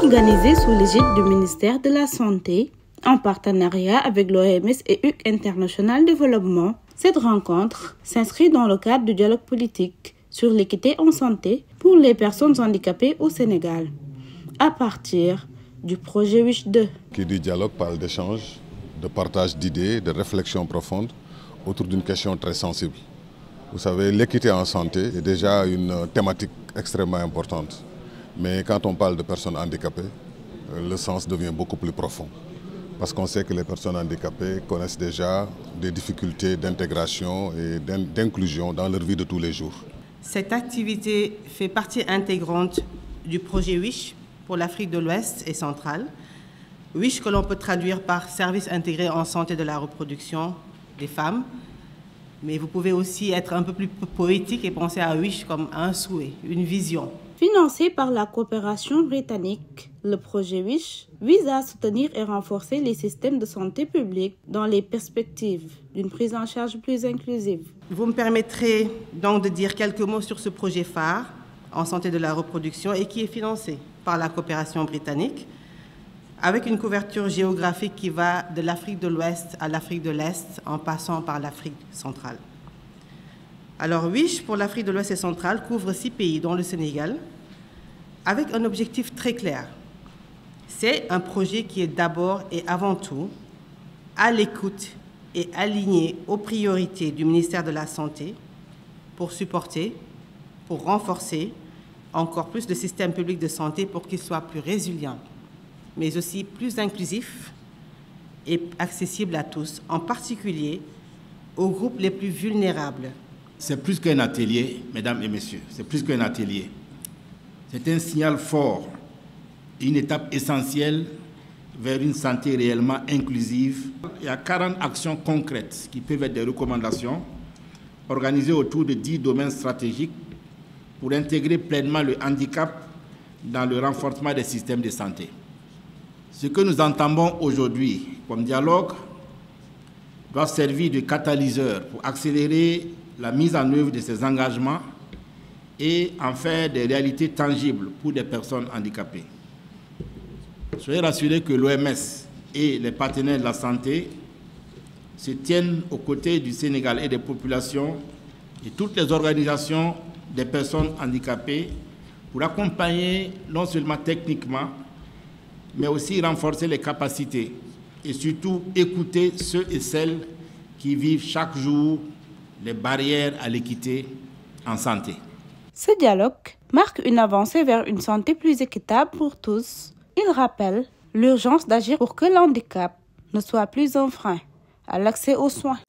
Organisée sous l'égide du ministère de la Santé, en partenariat avec l'OMS et HUC International Développement, cette rencontre s'inscrit dans le cadre du dialogue politique sur l'équité en santé pour les personnes handicapées au Sénégal, à partir du projet WISH 2. Qui dit dialogue parle d'échange, de partage d'idées, de réflexion profonde autour d'une question très sensible. Vous savez, l'équité en santé est déjà une thématique extrêmement importante. Mais quand on parle de personnes handicapées, le sens devient beaucoup plus profond. Parce qu'on sait que les personnes handicapées connaissent déjà des difficultés d'intégration et d'inclusion dans leur vie de tous les jours. Cette activité fait partie intégrante du projet WISH pour l'Afrique de l'Ouest et centrale. WISH que l'on peut traduire par Service intégré en santé de la reproduction des femmes. Mais vous pouvez aussi être un peu plus poétique et penser à WISH comme un souhait, une vision. Financé par la coopération britannique, le projet WISH vise à soutenir et renforcer les systèmes de santé publique dans les perspectives d'une prise en charge plus inclusive. Vous me permettrez donc de dire quelques mots sur ce projet phare en santé de la reproduction et qui est financé par la coopération britannique, avec une couverture géographique qui va de l'Afrique de l'Ouest à l'Afrique de l'Est en passant par l'Afrique centrale. Alors WISH pour l'Afrique de l'Ouest et centrale couvre 6 pays dont le Sénégal, avec un objectif très clair. C'est un projet qui est d'abord et avant tout à l'écoute et aligné aux priorités du ministère de la Santé pour supporter, pour renforcer encore plus le système public de santé pour qu'il soit plus résilient, mais aussi plus inclusif et accessible à tous, en particulier aux groupes les plus vulnérables. C'est plus qu'un atelier, mesdames et messieurs, c'est plus qu'un atelier. C'est un signal fort, une étape essentielle vers une santé réellement inclusive. Il y a 40 actions concrètes qui peuvent être des recommandations organisées autour de 10 domaines stratégiques pour intégrer pleinement le handicap dans le renforcement des systèmes de santé. Ce que nous entendons aujourd'hui comme dialogue doit servir de catalyseur pour accélérer la mise en œuvre de ces engagements et en faire des réalités tangibles pour des personnes handicapées. Soyez rassurés que l'OMS et les partenaires de la santé se tiennent aux côtés du Sénégal et des populations et toutes les organisations des personnes handicapées pour accompagner non seulement techniquement, mais aussi renforcer les capacités et surtout écouter ceux et celles qui vivent chaque jour les barrières à l'équité en santé. Ce dialogue marque une avancée vers une santé plus équitable pour tous. Il rappelle l'urgence d'agir pour que l'handicap ne soit plus un frein à l'accès aux soins.